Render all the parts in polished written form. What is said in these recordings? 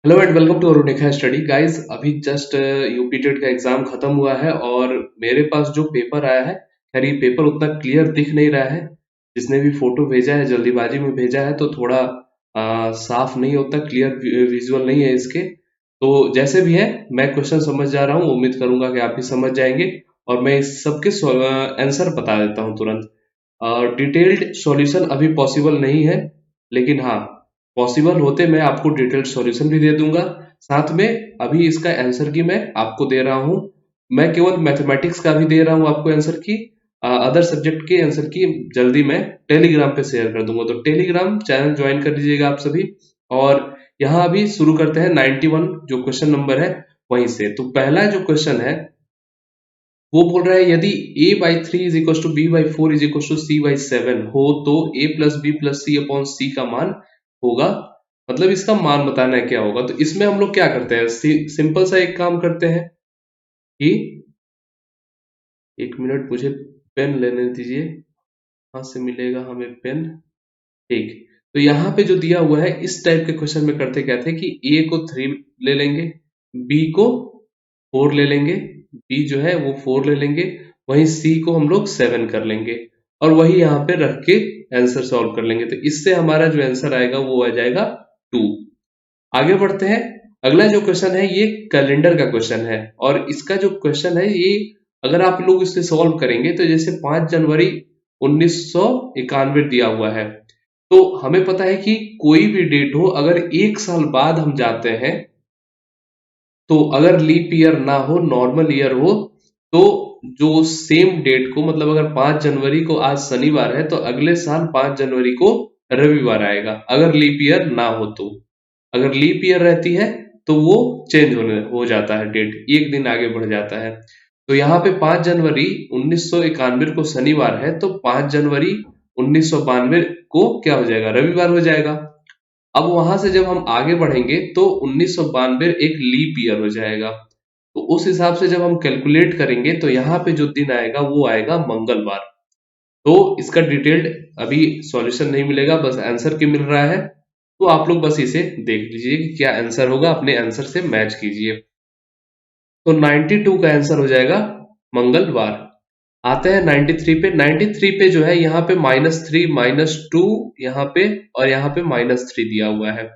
Hello and welcome to Arunika study guys. अभी just UP TET का exam खत्म हुआ है और मेरे पास जो पेपर आया है, खैर ये पेपर उतना क्लियर दिख नहीं रहा है। जिसने भी फोटो भेजा है जल्दीबाजी में भेजा है तो थोड़ा साफ नहीं होता, क्लियर विजुअल नहीं है इसके। तो जैसे भी है मैं क्वेश्चन समझ जा रहा हूँ, उम्मीद करूंगा कि आप भी समझ जाएंगे। और मैं इस सबके आंसर बता देता हूँ तुरंत। डिटेल्ड सॉल्यूशन अभी पॉसिबल नहीं है, लेकिन हाँ पॉसिबल होते मैं आपको डिटेल्ड सॉल्यूशन भी दे दूंगा। साथ में अभी इसका आंसर की मैं आपको दे रहा हूँ। मैं केवल मैथमेटिक्स का भी दे रहा हूँ आपको आंसर की। अदर सब्जेक्ट के आंसर की जल्दी मैं टेलीग्राम पे शेयर कर दूंगा, तो टेलीग्राम चैनल ज्वाइन कर लीजिएगा आप सभी। और यहाँ अभी शुरू करते हैं 91 जो क्वेश्चन नंबर है वहीं से। तो पहला जो क्वेश्चन है वो बोल रहा है यदि a/3 is equal to b/4 is equal to c/7 हो तो a plus B plus C upon C का मान होगा। मतलब इसका मान बताना है क्या होगा। तो इसमें हम लोग क्या करते हैं, सिंपल सा एक काम करते हैं कि एक मिनट मुझे पेन लेने दीजिए। कहाँ से मिलेगा हमें पेन? ठीक। तो यहाँ पे जो दिया हुआ है इस टाइप के क्वेश्चन में करते क्या थे कि a को 3 ले लेंगे, b को 4 ले लेंगे, b जो है वो 4 ले लेंगे, वहीं c को हम लोग 7 कर लेंगे और वही यहाँ पे रख के आंसर सॉल्व कर लेंगे। तो इससे हमारा जो आंसर आएगा वो आ जाएगा 2। आगे बढ़ते हैं। अगला जो क्वेश्चन है ये कैलेंडर का क्वेश्चन है और इसका जो क्वेश्चन है ये अगर आप लोग इसे सॉल्व करेंगे तो जैसे 5 जनवरी 1991 दिया हुआ है, तो हमें पता है कि कोई भी डेट हो अगर एक साल बाद हम जाते हैं तो अगर लीप ईयर ना हो, नॉर्मल ईयर हो, तो जो सेम डेट को मतलब अगर 5 जनवरी को आज शनिवार है तो अगले साल 5 जनवरी को रविवार आएगा, अगर लीप ईयर ना हो तो। अगर लीप ईयर रहती है तो वो चेंज होने हो जाता है, डेट एक दिन आगे बढ़ जाता है। तो यहाँ पे 5 जनवरी 1991 को शनिवार है तो 5 जनवरी 1992 को क्या हो जाएगा, रविवार हो जाएगा। अब वहां से जब हम आगे बढ़ेंगे तो 1992 एक लीप ईयर हो जाएगा। तो उस हिसाब से जब हम कैलकुलेट करेंगे तो यहाँ पे जो दिन आएगा वो आएगा मंगलवार। तो इसका डिटेल्ड अभी सॉल्यूशन नहीं मिलेगा, बस आंसर की मिल रहा है। तो आप लोग बस इसे देख लीजिए कि क्या आंसर होगा, अपने आंसर से मैच कीजिए। तो 92 का आंसर हो जाएगा मंगलवार। आते हैं 93 पे। 93 पे जो है यहाँ पे -3 -2 यहाँ पे और यहाँ पे -3 दिया हुआ है।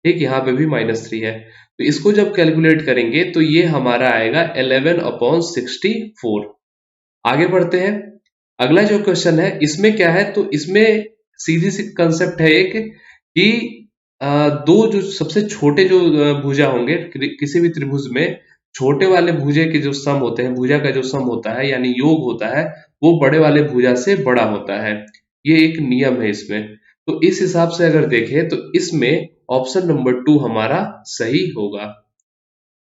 ठीक, यहाँ पे भी -3 है। तो इसको जब कैलकुलेट करेंगे तो ये हमारा आएगा 11/64। आगे बढ़ते हैं। अगला जो क्वेश्चन है इसमें क्या है, तो इसमें सीधी सी कंसेप्ट है एक कि दो जो सबसे छोटे जो भुजा होंगे किसी भी त्रिभुज में, छोटे वाले भुजे के जो सम होते हैं, भुजा का जो सम होता है यानी योग होता है, वो बड़े वाले भुजा से बड़ा होता है। ये एक नियम है इसमें। तो इस हिसाब से अगर देखें तो इसमें ऑप्शन नंबर 2 हमारा सही होगा।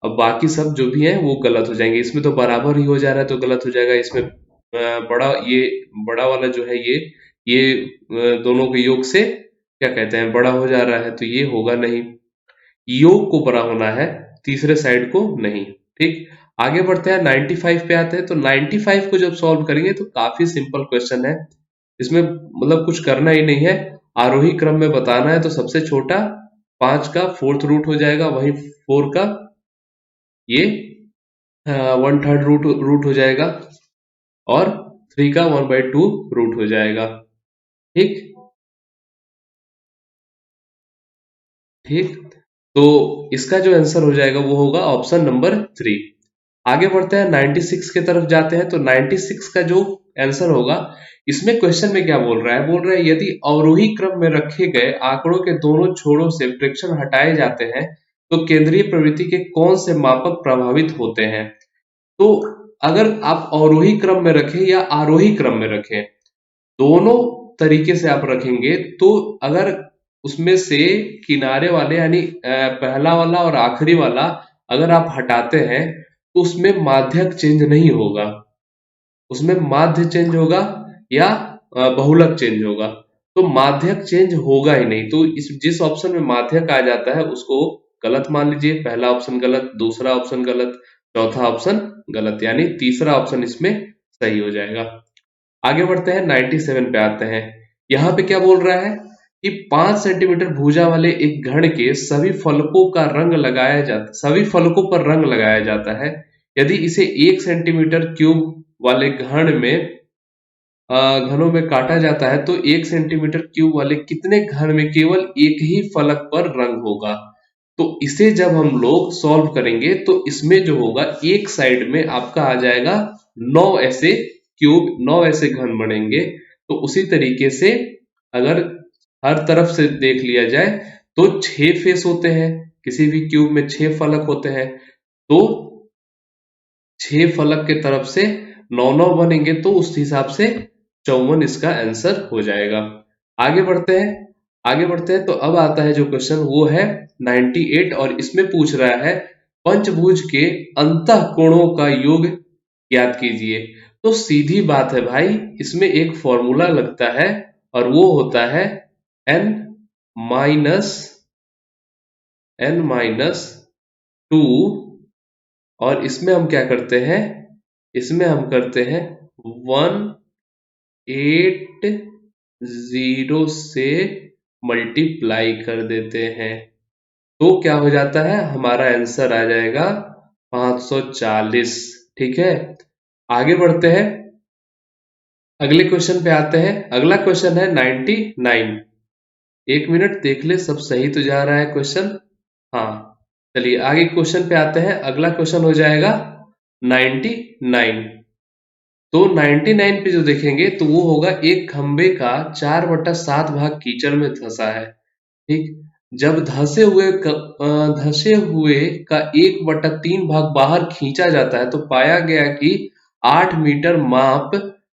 अब बाकी सब जो भी है वो गलत हो जाएंगे। इसमें तो बराबर ही हो जा रहा है तो गलत हो जाएगा। इसमें बड़ा, ये बड़ा वाला जो है ये दोनों के योग से क्या कहते हैं बड़ा हो जा रहा है, तो ये होगा नहीं। योग को बड़ा होना है, तीसरे साइड को नहीं। ठीक, आगे बढ़ते हैं 95 पे आते हैं। तो 95 को जब सॉल्व करेंगे तो काफी सिंपल क्वेश्चन है। इसमें मतलब कुछ करना ही नहीं है, आरोही क्रम में बताना है। तो सबसे छोटा 5 का 4th रूट हो जाएगा, वहीं 4 का ये 1/3 रूट हो जाएगा और 3 का 1/2 रूट हो जाएगा। ठीक ठीक। तो इसका जो आंसर हो जाएगा वो होगा ऑप्शन नंबर 3। आगे बढ़ते हैं 96 की तरफ जाते हैं। तो 96 का जो आंसर होगा, इसमें क्वेश्चन में क्या बोल रहा है, बोल रहा है यदि अवरोही क्रम में रखे गए आंकड़ों के दोनों छोरों से फ्रैक्शन हटाए जाते हैं तो केंद्रीय प्रवृत्ति के कौन से मापक प्रभावित होते हैं। तो अगर आप अवरोही क्रम में रखें या आरोही क्रम में रखें, दोनों तरीके से आप रखेंगे तो अगर उसमें से किनारे वाले यानी पहला वाला और आखिरी वाला अगर आप हटाते हैं तो उसमें माध्यक चेंज नहीं होगा, उसमें माध्य चेंज होगा या बहुलक चेंज होगा। तो माध्यक चेंज होगा ही नहीं। तो इस जिस ऑप्शन में माध्यक आ जाता है उसको गलत मान लीजिए। पहला ऑप्शन गलत, दूसरा ऑप्शन गलत, चौथा ऑप्शन गलत, यानी तीसरा ऑप्शन इसमें सही हो जाएगा। आगे बढ़ते हैं 97 पे आते हैं। यहाँ पे क्या बोल रहा है कि 5 सेंटीमीटर भुजा वाले एक घन के सभी फलकों पर रंग लगाया जाता है। यदि इसे 1 सेंटीमीटर क्यूब वाले घनों में काटा जाता है तो 1 सेंटीमीटर क्यूब वाले कितने घन में केवल एक ही फलक पर रंग होगा। तो इसे जब हम लोग सॉल्व करेंगे तो इसमें जो होगा एक साइड में आपका आ जाएगा 9 ऐसे क्यूब, 9 ऐसे घन बनेंगे। तो उसी तरीके से अगर हर तरफ से देख लिया जाए तो 6 फेस होते हैं, किसी भी क्यूब में 6 फलक होते हैं, तो 6 फलक के तरफ से 9 बनेंगे, तो उस हिसाब से 54 इसका आंसर हो जाएगा। आगे बढ़ते हैं तो अब आता है जो क्वेश्चन वो है 98 और इसमें पूछ रहा है पंचभुज के अंतः कोणों का योग ज्ञात कीजिए। तो सीधी बात है भाई, इसमें एक फॉर्मूला लगता है और वो होता है n माइनस 2 और इसमें हम क्या करते हैं, इसमें हम करते हैं 180 से मल्टीप्लाई कर देते हैं, तो क्या हो जाता है, हमारा आंसर आ जाएगा 540। ठीक है, आगे बढ़ते हैं, अगले क्वेश्चन पे आते हैं। अगला क्वेश्चन है 99। एक मिनट देख ले सब सही तो जा रहा है क्वेश्चन। हाँ चलिए आगे क्वेश्चन पे आते हैं। अगला क्वेश्चन हो जाएगा 99। तो 99 पे जो देखेंगे तो वो होगा एक खंबे का 4/7 भाग कीचड़ में धंसा है। ठीक, जब धंसे हुए का 1/3 भाग बाहर खींचा जाता है तो पाया गया कि 8 मीटर माप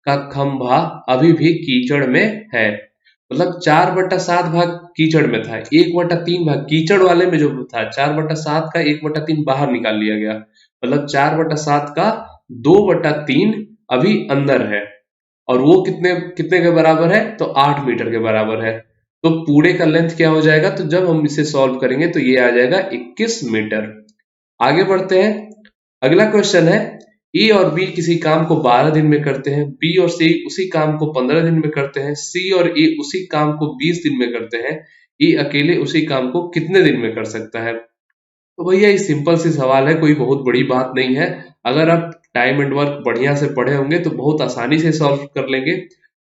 का खंभा अभी भी कीचड़ में है। मतलब 4/7 भाग कीचड़ में था, 1/3 भाग कीचड़ वाले में जो था 4/7 का 1/3 बाहर निकाल लिया गया, मतलब 4/7 का 2/3 अभी अंदर है और वो कितने कितने के बराबर है, तो 8 मीटर के बराबर है। तो पूरे का लेंथ क्या हो जाएगा, तो जब हम इसे सॉल्व करेंगे तो ये आ जाएगा 21 मीटर। आगे बढ़ते हैं, अगला क्वेश्चन है E और B किसी काम को 12 दिन में करते हैं, B और C उसी काम को 15 दिन में करते हैं, C और A उसी काम को 20 दिन में करते हैं, E अकेले उसी काम को कितने दिन में कर सकता है। तो भैया ये सिंपल सी सवाल है, कोई बहुत बड़ी बात नहीं है। अगर आप टाइम एंड वर्क बढ़िया से पढ़े होंगे तो बहुत आसानी से सॉल्व कर लेंगे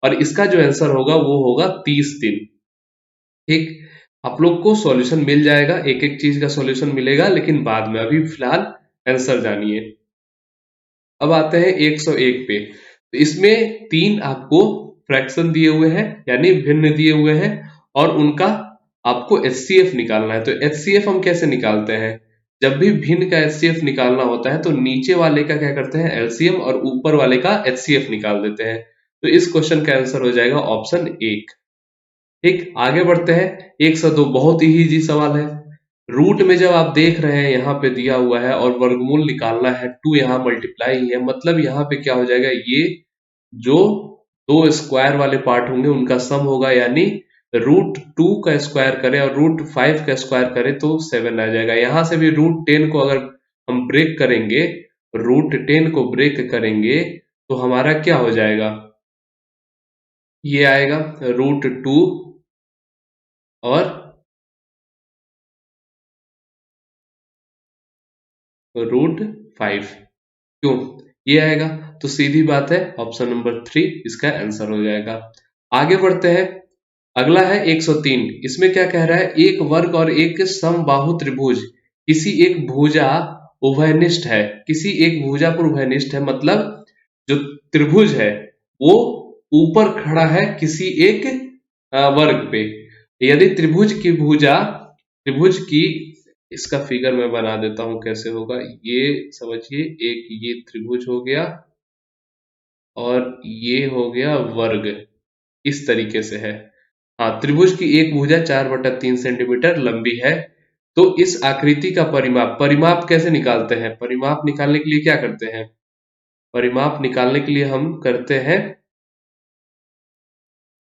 और इसका जो आंसर होगा वो होगा 30 दिन। ठीक, आप लोग को सॉल्यूशन मिल जाएगा, एक एक चीज का सॉल्यूशन मिलेगा लेकिन बाद में, अभी फिलहाल आंसर जानिए। अब आते हैं 101 पे। तो इसमें 3 आपको फ्रैक्शन दिए हुए हैं यानी भिन्न दिए हुए हैं और उनका आपको HCF निकालना है। तो HCF हम कैसे निकालते हैं, जब भी भिन्न का HCF निकालना होता है तो नीचे वाले का क्या करते हैं LCM और ऊपर वाले का HCF निकाल देते हैं। तो इस क्वेश्चन का आंसर हो जाएगा ऑप्शन 1। ठीक, आगे बढ़ते हैं 102, बहुत ही इजी सवाल है। रूट में जब आप देख रहे हैं यहाँ पे दिया हुआ है और वर्गमूल निकालना है, 2 यहाँ मल्टीप्लाई है, मतलब यहाँ पे क्या हो जाएगा, ये जो 2 स्क्वायर वाले पार्ट होंगे उनका सम होगा, यानी √2 का स्क्वायर करें और √5 का स्क्वायर करें तो 7 आ जाएगा। यहाँ से भी √10 को अगर हम ब्रेक करेंगे, √10 को ब्रेक करेंगे तो हमारा क्या हो जाएगा, ये आएगा √2 और √5, क्यों ये आएगा, तो सीधी बात है ऑप्शन नंबर 3 इसका आंसर हो जाएगा। आगे बढ़ते हैं, अगला है 103। इसमें क्या कह रहा है, एक वर्ग और एक समबाहु त्रिभुज किसी एक भुजा उभयनिष्ठ है, किसी एक भुजा पर उभयनिष्ठ है, मतलब जो त्रिभुज है वो ऊपर खड़ा है किसी एक वर्ग पे। यदि त्रिभुज की इसका फिगर मैं बना देता हूं कैसे होगा, ये समझिए, एक ये त्रिभुज हो गया और ये हो गया वर्ग, इस तरीके से है। हाँ, त्रिभुज की एक भुजा 4/3 सेंटीमीटर लंबी है। तो इस आकृति का परिमाप कैसे निकालते हैं, परिमाप निकालने के लिए क्या करते हैं, परिमाप निकालने के लिए हम करते हैं,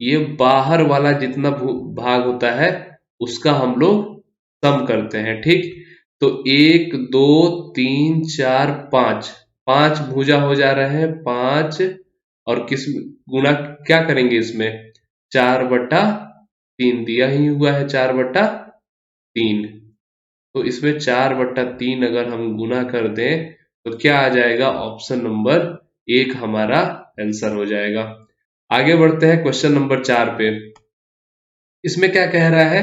ये बाहर वाला जितना भाग होता है उसका हम लोग सम करते हैं। ठीक, तो 1 2 3 4 5, 5 भुजा हो जा रहे हैं 5 और किस गुना क्या करेंगे इसमें 4/3 3 दिया ही हुआ है 4/3। तो इसमें 4/3 अगर हम गुना कर दें तो क्या आ जाएगा, ऑप्शन नंबर 1 हमारा आंसर हो जाएगा। आगे बढ़ते हैं क्वेश्चन नंबर 4 पे। इसमें क्या कह रहा है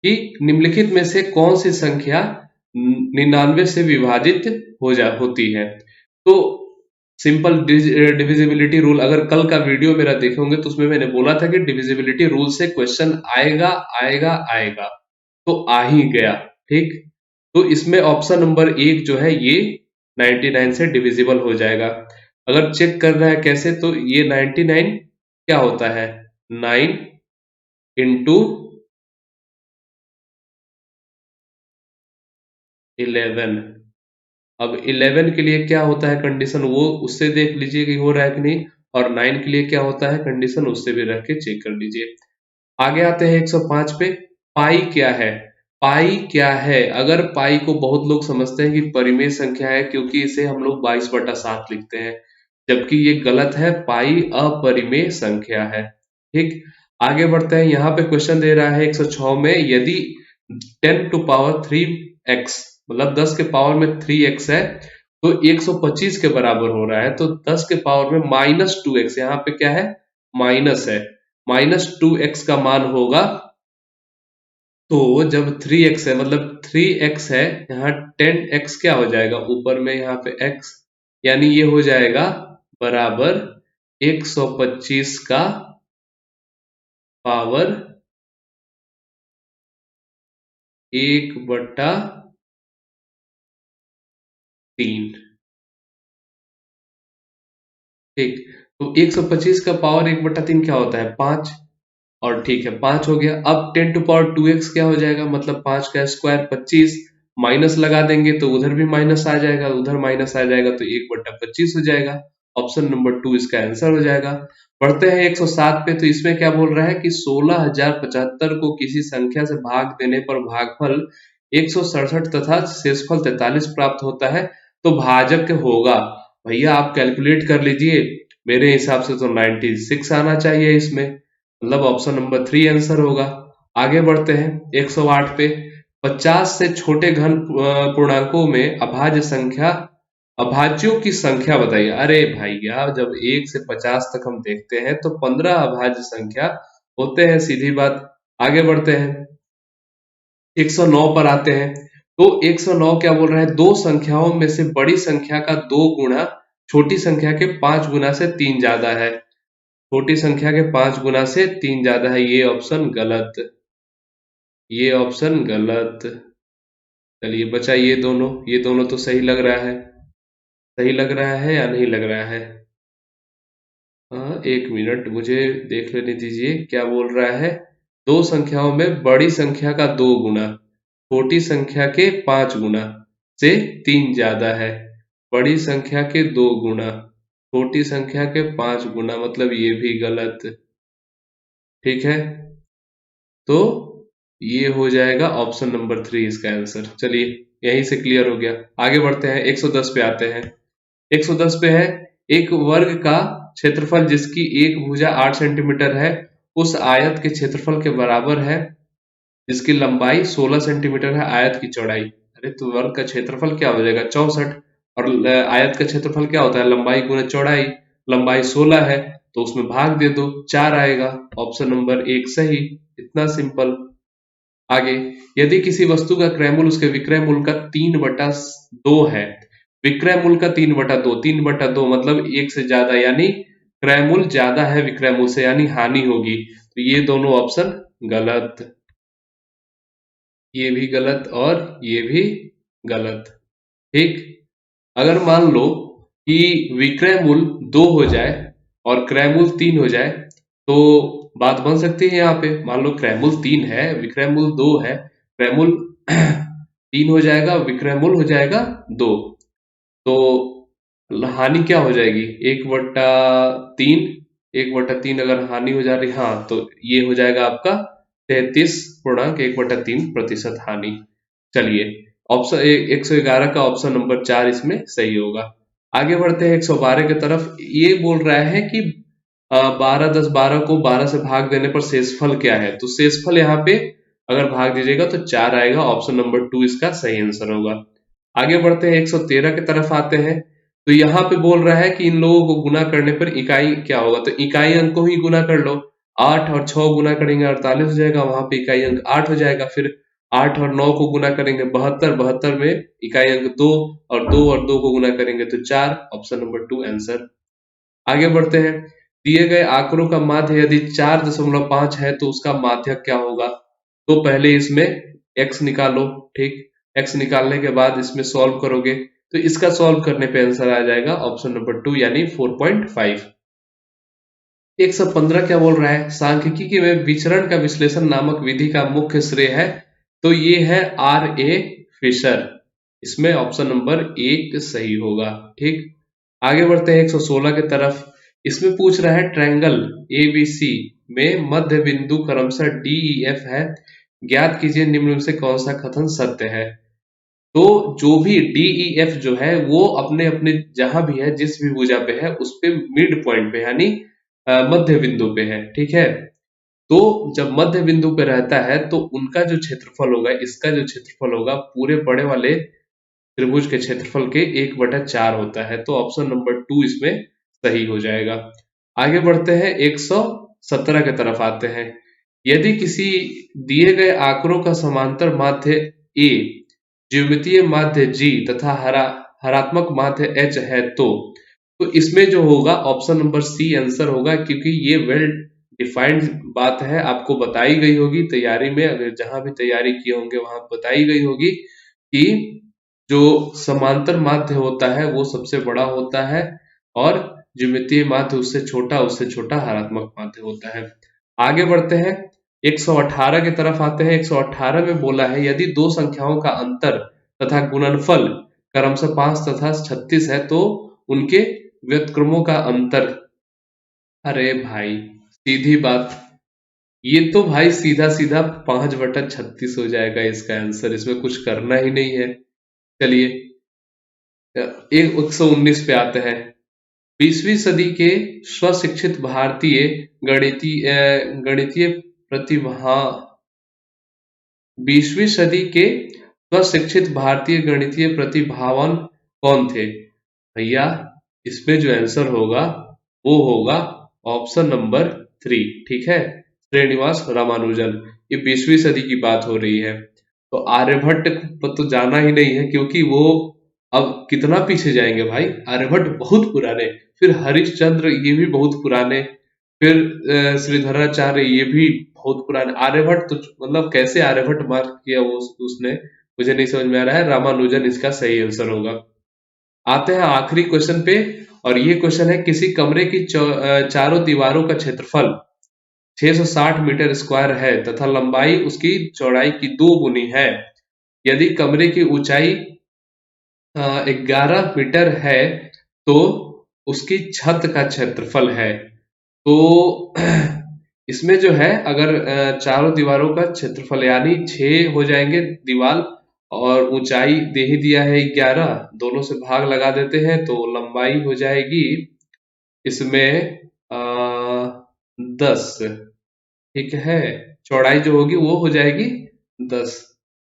कि निम्नलिखित में से कौन सी संख्या 99 से विभाजित होती है। तो सिंपल डिविजिबिलिटी रूल, अगर कल का वीडियो मेरा देखोगे तो उसमें मैंने बोला था कि डिविजिबिलिटी रूल से क्वेश्चन आएगा आएगा आएगा, तो आ ही गया। ठीक, तो इसमें ऑप्शन नंबर 1 जो है ये 99 से डिविजिबल हो जाएगा। अगर चेक करना है कैसे, तो ये 99 क्या होता है, 9 इंटू 11। अब 11 के लिए क्या होता है कंडीशन, वो उससे देख लीजिए कि हो रहा है कि नहीं, और 9 के लिए क्या होता है कंडीशन, उससे भी रख के चेक कर लीजिए। आगे आते हैं 105 पे। पाई क्या है, पाई क्या है। अगर पाई को बहुत लोग समझते हैं कि परिमेय संख्या है, क्योंकि इसे हम लोग 22/7 लिखते हैं, जबकि ये गलत है, पाई अपरिमेय संख्या है। ठीक, आगे बढ़ते हैं। यहाँ पे क्वेश्चन दे रहा है 106 में, यदि 10⁻³ मतलब 10 के पावर में 3x है तो 125 के बराबर हो रहा है। तो 10 के पावर में -2x, यहाँ पे क्या है, माइनस है, -2x का मान होगा। तो जब 3x है मतलब 3x है, यहाँ 10x क्या हो जाएगा, ऊपर में यहाँ पे x, यानी ये हो जाएगा बराबर 125 का पावर 1/3। ठीक, तो 125 का पावर 1/3 क्या होता है, 5। और ठीक है, 5 हो गया। अब 10⁻²x क्या हो जाएगा, मतलब 5 का स्क्वायर 25, माइनस लगा देंगे तो उधर भी माइनस आ जाएगा, उधर माइनस आ जाएगा तो 1/25 हो जाएगा। ऑप्शन नंबर 2 इसका आंसर हो जाएगा। बढ़ते हैं 107 पे। तो इसमें क्या बोल रहा है कि 16,075 को किसी संख्या से भाग देने पर भागफल 167 तथा शेषफल 43 प्राप्त होता है, तो भाजक होगा। भैया आप कैलकुलेट कर लीजिए, मेरे हिसाब से तो 96 आना चाहिए इसमें, मतलब ऑप्शन नंबर 3 आंसर होगा। आगे बढ़ते हैं 108 पे। 50 से छोटे घन पूर्णांकों में अभाज्य संख्या, अभाज्यों की संख्या बताइए। अरे भैया, जब 1 से 50 तक हम देखते हैं तो 15 अभाज्य संख्या होते हैं, सीधी बात। आगे बढ़ते हैं 109 पर आते हैं। तो 109 क्या बोल रहा है, दो संख्याओं में से बड़ी संख्या का 2 गुना छोटी संख्या के 5 गुना से 3 ज्यादा है। छोटी संख्या के 5 गुना से 3 ज्यादा है, ये ऑप्शन गलत, ये ऑप्शन गलत। चलिए बचा ये दोनों तो सही लग रहा है, सही लग रहा है या नहीं लग रहा है। हाँ, 1 मिनट मुझे देख लेने दीजिए क्या बोल रहा है। दो संख्याओं में बड़ी संख्या का 2 गुना छोटी संख्या के 5 गुना से 3 ज्यादा है। बड़ी संख्या के 2 गुना छोटी संख्या के 5 गुना, मतलब ये भी गलत। ठीक है, तो ये हो जाएगा ऑप्शन नंबर 3 इसका आंसर। चलिए यहीं से क्लियर हो गया। आगे बढ़ते हैं 110 पे आते हैं। 110 पे है, एक वर्ग का क्षेत्रफल जिसकी एक भुजा 8 सेंटीमीटर है उस आयत के क्षेत्रफल के बराबर है जिसकी लंबाई 16 सेंटीमीटर है, आयत की चौड़ाई। अरे तो वर्ग का क्षेत्रफल क्या हो जाएगा, 64, और आयत का क्षेत्रफल क्या होता है, लंबाई गुना चौड़ाई। लंबाई 16 है तो उसमें भाग दे दो, 4 आएगा। ऑप्शन नंबर 1 सही, इतना सिंपल। आगे, यदि किसी वस्तु का क्रय मूल्य उसके विक्रय मूल्य का 3/2 है, विक्रय मूल्य का 3/2, 3/2 मतलब एक से ज्यादा, यानी क्रय मूल्य ज्यादा है विक्रय मूल्य से, यानी हानि होगी। तो ये दोनों ऑप्शन गलत, ये भी गलत और ये भी गलत। ठीक, अगर मान लो कि विक्रय मूल्य 2 हो जाए और क्रय मूल्य 3 हो जाए, तो बात बन सकती है। यहाँ पे मान लो क्रय मूल्य 3 है, विक्रय मूल्य 2 है, क्रय मूल्य 3 हो जाएगा, विक्रय मूल्य हो जाएगा 2, तो हानि क्या हो जाएगी, 1/3। 1/3 अगर हानि हो जा रही, हाँ, तो ये हो जाएगा आपका 33.1/3% हानि। चलिए, ऑप्शन 111 का ऑप्शन नंबर 4 इसमें सही होगा। आगे बढ़ते हैं 112 की तरफ। ये बोल रहा है कि 12 10 12 को 12 से भाग देने पर शेषफल क्या है, तो शेषफल यहाँ पे अगर भाग दीजिएगा तो 4 आएगा। ऑप्शन नंबर 2 इसका सही आंसर होगा। आगे बढ़ते हैं 113 की तरफ आते हैं। तो यहाँ पे बोल रहा है कि इन लोगों को गुना करने पर इकाई क्या होगा, तो इकाई अंक को ही गुना कर लो। 8 और 6 गुना करेंगे 48 हो जाएगा, वहां पे इकाई अंक 8 हो जाएगा। फिर 8 और 9 को गुना करेंगे 72, 72 में इकाई अंक 2 और 2 को गुना करेंगे तो 4। Option number 2 answer. आगे बढ़ते हैं। दिए गए आंकड़ों का माध्य यदि 4.5 है तो उसका माध्यक क्या होगा, तो पहले इसमें x निकालो। ठीक, x निकालने के बाद इसमें सॉल्व करोगे तो इसका सॉल्व करने पे आंसर आ जाएगा ऑप्शन नंबर 2 यानी 4.5। 115 क्या बोल रहा है, सांख्यिकी में विचरण का विश्लेषण नामक विधि का मुख्य श्रेय है, तो ये है R.A. फिशर। इसमें ऑप्शन नंबर 1 सही होगा। ठीक, आगे बढ़ते हैं 116 की तरफ। इसमें पूछ रहा है ट्रायंगल ABC में मध्य बिंदु क्रमशः DEF है, ज्ञात कीजिए निम्न में से कौन सा कथन सत्य है। तो जो भी DEF जो है वो अपने अपने जहां भी है, जिस भी भुजा पे है उस पे मिड पॉइंट पे यानी मध्य बिंदु पे है। ठीक है, तो जब मध्य बिंदु पे रहता है तो उनका जो क्षेत्रफल होगा, इसका जो क्षेत्रफल होगा पूरे बड़े वाले त्रिभुज के क्षेत्रफल के 1/4 होता है। तो ऑप्शन नंबर 2 इसमें सही हो जाएगा। आगे बढ़ते हैं 117 की तरफ आते हैं। यदि किसी दिए गए आंकड़ों का समांतर माध्य A, ज्यामितीय माध्य G तथा हरात्मक माध्य H है तो इसमें जो होगा ऑप्शन नंबर C आंसर होगा, क्योंकि ये वेल डिफाइंड बात है, आपको बताई गई होगी तैयारी में, अगर जहां भी तैयारी किए होंगे वहां बताई गई होगी कि जो समांतर माध्य होता है वो सबसे बड़ा होता है और ज्यामितीय माध्य उससे छोटा हरात्मक माध्य होता है। आगे बढ़ते हैं 118 की तरफ आते हैं। 118 में बोला है यदि दो संख्याओं का अंतर तथा गुणनफल क्रमशः 5 तथा 36 है तो उनके व्युत्क्रमों का अंतर। अरे भाई सीधी बात, ये तो भाई सीधा सीधा 5/36 हो जाएगा इसका आंसर, इसमें कुछ करना ही नहीं है। चलिए 119 पे आते हैं। 20वीं सदी के स्वशिक्षित भारतीय गणितीय प्रतिभा 20वीं सदी के स्वशिक्षित भारतीय गणितीय प्रतिभावान कौन थे भैया, इसमें जो आंसर होगा वो होगा ऑप्शन नंबर 3। ठीक है, श्रीनिवास रामानुजन। ये 20वीं सदी की बात हो रही है, तो आर्यभट्ट पर तो जाना ही नहीं है क्योंकि वो अब कितना पीछे जाएंगे भाई, आर्यभट्ट बहुत पुराने, फिर हरिश्चंद्र ये भी बहुत पुराने, फिर श्रीधराचार्य ये भी बहुत पुराने। आर्यभट्ट तो मतलब कैसे आर्यभट्ट मार्क किया वो उसने, मुझे नहीं समझ में आ रहा है। रामानुजन इसका सही आंसर होगा। आते हैं आखिरी क्वेश्चन पे, और ये क्वेश्चन है किसी कमरे की चारों दीवारों का क्षेत्रफल 660 मीटर स्क्वायर है तथा लंबाई उसकी चौड़ाई की 2 गुनी है। यदि कमरे की ऊंचाई 11 मीटर है तो उसकी छत का क्षेत्रफल है। तो इसमें जो है अगर चारों दीवारों का क्षेत्रफल यानी 6 हो जाएंगे दीवार, और ऊंचाई दे ही दिया है 11, दोनों से भाग लगा देते हैं तो लंबाई हो जाएगी इसमें 10। ठीक है, चौड़ाई जो होगी वो हो जाएगी 10,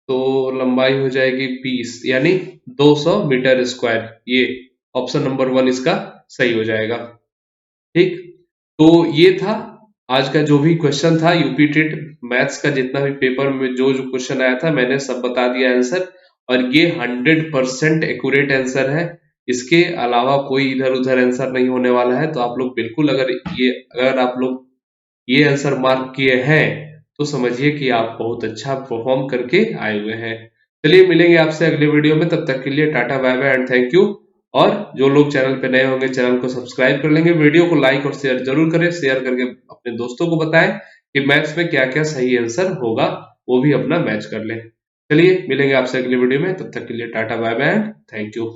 तो लंबाई हो जाएगी 20 यानी 200 मीटर स्क्वायर। ये ऑप्शन नंबर 1 इसका सही हो जाएगा। ठीक, तो ये था आज का जो भी क्वेश्चन था यूपी टेट मैथ्स का, जितना भी पेपर में जो जो क्वेश्चन आया था मैंने सब बता दिया आंसर, और ये 100% एक्यूरेट आंसर है। इसके अलावा कोई इधर उधर आंसर नहीं होने वाला है। तो आप लोग बिल्कुल अगर आप लोग ये आंसर मार्क किए हैं तो समझिए कि आप बहुत अच्छा परफॉर्म करके आए हुए हैं। चलिए मिलेंगे आपसे अगले वीडियो में, तब तक के लिए tata bye bye and thank you. और जो लोग चैनल पे नए होंगे चैनल को सब्सक्राइब कर लेंगे, वीडियो को लाइक और शेयर जरूर करें, शेयर करके अपने दोस्तों को बताएं कि मैथ्स में क्या क्या सही आंसर होगा, वो भी अपना मैच कर लें। चलिए मिलेंगे आपसे अगले वीडियो में, तब तक के लिए tata bye bye and thank you.